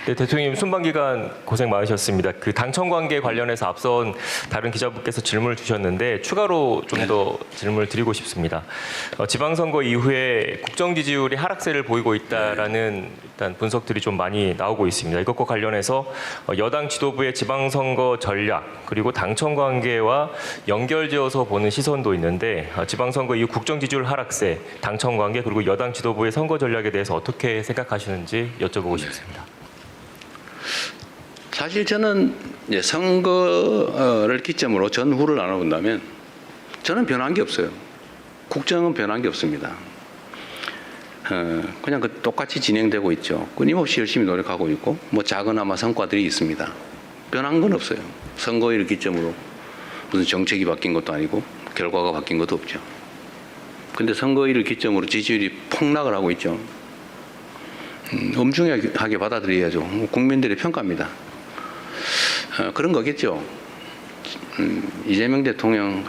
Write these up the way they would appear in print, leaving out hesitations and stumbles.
네, 대통령님 순방기간 고생 많으셨습니다. 그 당청 관계 관련해서 앞선 다른 기자분께서 질문을 주셨는데 추가로 좀 더 질문을 드리고 싶습니다. 지방선거 이후에 국정 지지율이 하락세를 보이고 있다라는 일단 분석들이 좀 많이 나오고 있습니다. 이것과 관련해서 여당 지도부의 지방선거 전략 그리고 당청 관계와 연결지어서 보는 시선도 있는데 지방선거 이후 국정 지지율 하락세, 당청 관계 그리고 여당 지도부의 선거 전략에 대해서 어떻게 생각하시는지 여쭤보고 싶습니다. 사실 저는 선거를 기점으로 전후를 나눠본다면 저는 변한 게 없어요. 국정은 변한 게 없습니다. 그냥 똑같이 진행되고 있죠. 끊임없이 열심히 노력하고 있고 뭐 작은아마 성과들이 있습니다. 변한 건 없어요. 선거를 기점으로 무슨 정책이 바뀐 것도 아니고 결과가 바뀐 것도 없죠. 근데 선거일을 기점으로 지지율이 폭락을 하고 있죠. 엄중하게 받아들여야죠. 국민들의 평가입니다. 그런 거겠죠. 이재명 대통령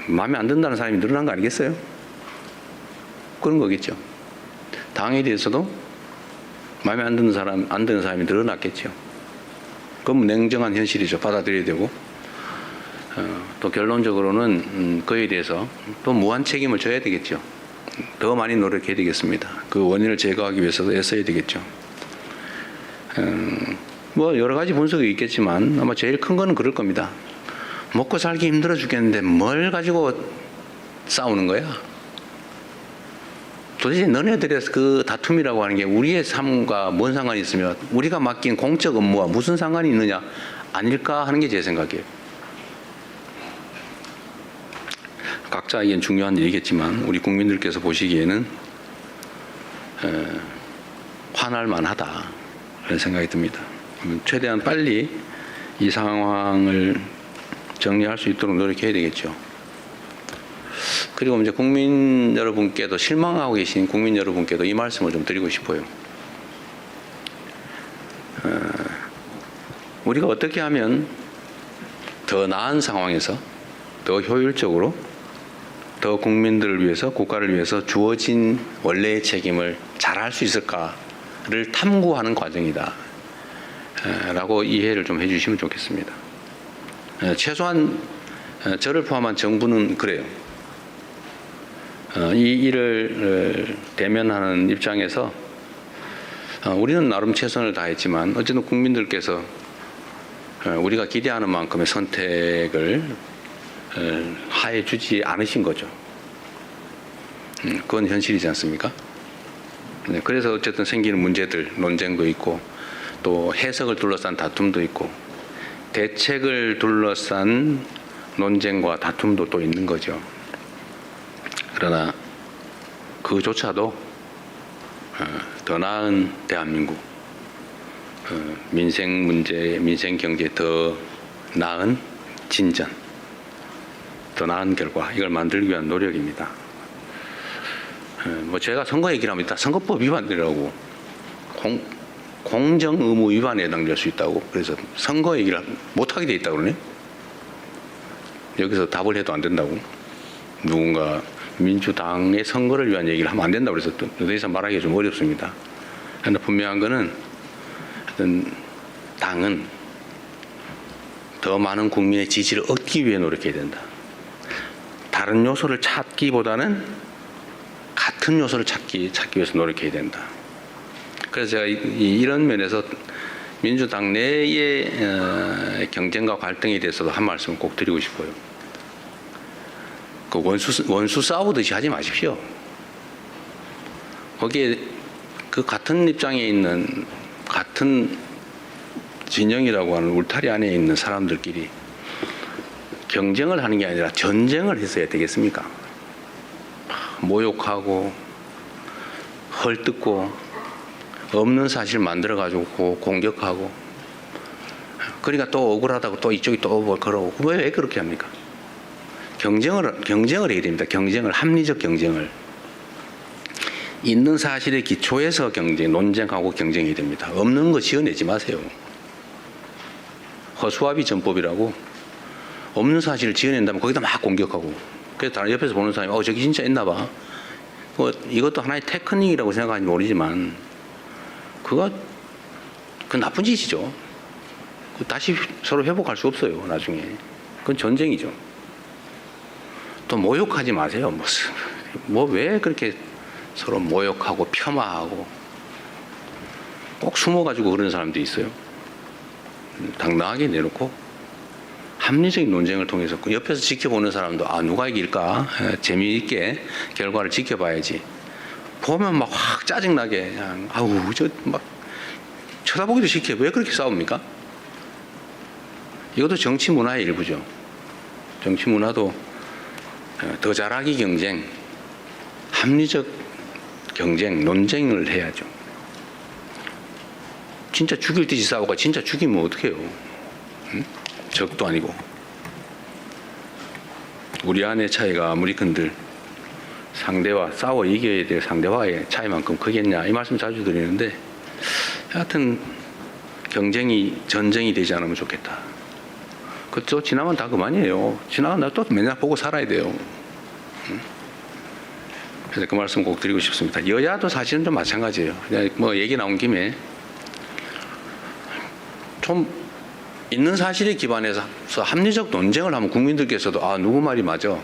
마음에 안 든다는 사람이 늘어난 거 아니겠어요? 그런 거겠죠. 당에 대해서도 마음에 안 드는 사람이 늘어났겠죠. 그건 냉정한 현실이죠. 받아들여야 되고 또 결론적으로는 그에 대해서 또 무한 책임을 져야 되겠죠. 더 많이 노력해야 되겠습니다. 그 원인을 제거하기 위해서도 애써야 되겠죠. 뭐 여러 가지 분석이 있겠지만 아마 제일 큰 거는 그럴 겁니다. 먹고 살기 힘들어 죽겠는데 뭘 가지고 싸우는 거야? 도대체 너네들의 그 다툼이라고 하는 게 우리의 삶과 뭔 상관이 있으며 우리가 맡긴 공적 업무와 무슨 상관이 있느냐 아닐까 하는 게 제 생각이에요. 각자에겐 중요한 일이겠지만 우리 국민들께서 보시기에는 화날 만하다 그런 생각이 듭니다. 최대한 빨리 이 상황을 정리할 수 있도록 노력해야 되겠죠. 그리고 이제 국민 여러분께도 실망하고 계신 국민 여러분께도 이 말씀을 좀 드리고 싶어요. 우리가 어떻게 하면 더 나은 상황에서 더 효율적으로 더 국민들을 위해서 국가를 위해서 주어진 원래의 책임을 잘할 수 있을까를 탐구하는 과정이다 라고 이해를 좀 해주시면 좋겠습니다. 최소한 저를 포함한 정부는 그래요. 이 일을 대면하는 입장에서 우리는 나름 최선을 다했지만 어쨌든 국민들께서 우리가 기대하는 만큼의 선택을 하해 주지 않으신 거죠. 그건 현실이지 않습니까? 그래서 어쨌든 생기는 문제들, 논쟁도 있고 또 해석을 둘러싼 다툼도 있고 대책을 둘러싼 논쟁과 다툼도 또 있는 거죠. 그러나 그조차도 더 나은 대한민국, 민생 문제, 민생 경제 더 나은 진전, 더 나은 결과 이걸 만들기 위한 노력입니다. 뭐 제가 선거 얘기를 하면 일단 선거법 위반이라고 공정 의무 위반에 해당될 수 있다고 그래서 선거 얘기를 못하게 돼 있다고 그러네. 여기서 답을 해도 안 된다고 누군가 민주당의 선거를 위한 얘기를 하면 안 된다고 그래서 더 이상 말하기가 좀 어렵습니다. 그러나 분명한 거는 당은 더 많은 국민의 지지를 얻기 위해 노력해야 된다. 다른 요소를 찾기보다는 같은 요소를 찾기 위해서 노력해야 된다. 그래서 제가 이런 면에서 민주당 내의 경쟁과 갈등에 대해서도 한 말씀 꼭 드리고 싶어요. 그 원수 싸우듯이 하지 마십시오. 거기에 그 같은 입장에 있는 같은 진영이라고 하는 울타리 안에 있는 사람들끼리 경쟁을 하는 게 아니라 전쟁을 했어야 되겠습니까? 모욕하고 헐뜯고 없는 사실 만들어가지고 공격하고 그러니까 또 억울하다고 또 이쪽이 또 뭐 그러고 왜 그렇게 합니까? 경쟁을 해야 됩니다. 합리적 경쟁을 있는 사실의 기초에서 논쟁하고 경쟁해야 됩니다. 없는 거 지어내지 마세요. 허수아비 전법이라고 없는 사실을 지어낸다면 거기다 막 공격하고 그래서 다른 옆에서 보는 사람이 저기 진짜 있나 봐. 이것도 하나의 테크닉이라고 생각하는지 모르지만 그 나쁜 짓이죠. 다시 서로 회복할 수 없어요. 나중에 그건 전쟁이죠. 또 모욕하지 마세요. 뭐 왜 그렇게 서로 모욕하고 폄하하고 꼭 숨어가지고 그런 사람도 있어요. 당당하게 내놓고 합리적인 논쟁을 통해서 옆에서 지켜보는 사람도 누가 이길까 재미있게 결과를 지켜봐야지. 보면 막 확 짜증나게 그냥 저 막 쳐다보기도 싫게 왜 그렇게 싸웁니까? 이것도 정치 문화의 일부죠. 정치 문화도 더 잘하기 경쟁, 합리적 경쟁, 논쟁을 해야죠. 진짜 죽일 듯이 싸우고 진짜 죽이면 어떡해요? 응? 적도 아니고. 우리 안의 차이가 아무리 큰들 상대와 싸워 이겨야 될 상대와의 차이만큼 크겠냐 이 말씀 자주 드리는데 하여튼 경쟁이 전쟁이 되지 않으면 좋겠다. 그또 지나면 다 그만이에요. 지나면 또 맨날 보고 살아야 돼요. 그래서 그 말씀 꼭 드리고 싶습니다. 여야도 사실은 좀 마찬가지예요. 그냥 뭐 얘기 나온 김에 좀 있는 사실에 기반해서 합리적 논쟁을 하면 국민들께서도 누구 말이 맞아,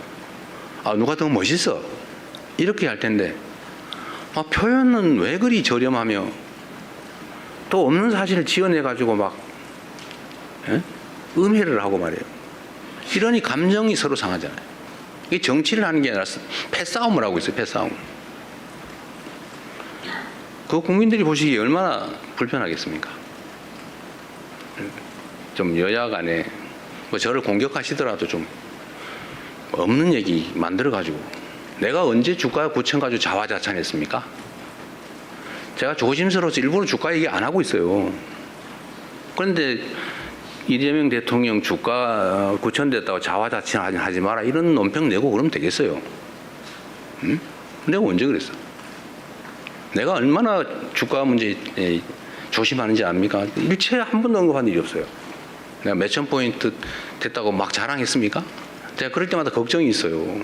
누가 더 멋있어 이렇게 할 텐데 표현은 왜 그리 저렴하며 또 없는 사실을 지어내 가지고 막 음해를 하고 말이에요. 이러니 감정이 서로 상하잖아요. 이게 정치를 하는 게 아니라 패싸움을 하고 있어요. 패싸움. 그 국민들이 보시기에 얼마나 불편하겠습니까? 좀 여야 간에 뭐 저를 공격하시더라도 좀 없는 얘기 만들어 가지고 내가 언제 주가 9천 가지고 자화자찬했습니까? 제가 조심스러워서 일부러 주가 얘기 안 하고 있어요. 그런데 이재명 대통령 주가 9천 됐다고 자화자찬하지 마라 이런 논평 내고 그러면 되겠어요? 응? 내가 언제 그랬어? 내가 얼마나 주가 문제 조심하는지 압니까? 일체 한 번도 언급한 일이 없어요. 내가 몇천 포인트 됐다고 막 자랑했습니까? 제가 그럴 때마다 걱정이 있어요.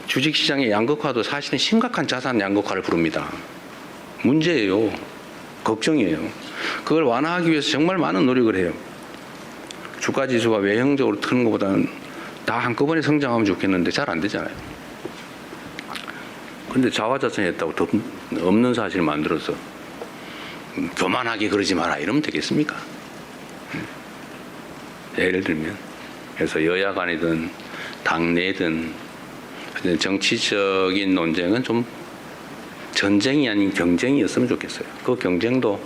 주식시장의 양극화도 사실은 심각한 자산 양극화를 부릅니다. 문제예요. 걱정이에요. 그걸 완화하기 위해서 정말 많은 노력을 해요. 주가지수가 외형적으로 트는 것보다는 다 한꺼번에 성장하면 좋겠는데 잘 안 되잖아요. 그런데 자화자찬했다고 없는 사실을 만들어서 교만하게 그러지 마라 이러면 되겠습니까? 예를 들면 그래서 여야 간이든 당내든 정치적인 논쟁은 좀 전쟁이 아닌 경쟁이었으면 좋겠어요. 그 경쟁도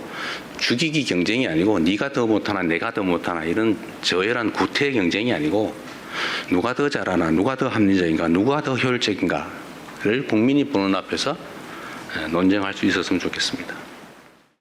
죽이기 경쟁이 아니고 네가 더 못하나 내가 더 못하나 이런 저열한 구태 경쟁이 아니고 누가 더 잘하나 누가 더 합리적인가 누가 더 효율적인가를 국민이 보는 앞에서 논쟁할 수 있었으면 좋겠습니다.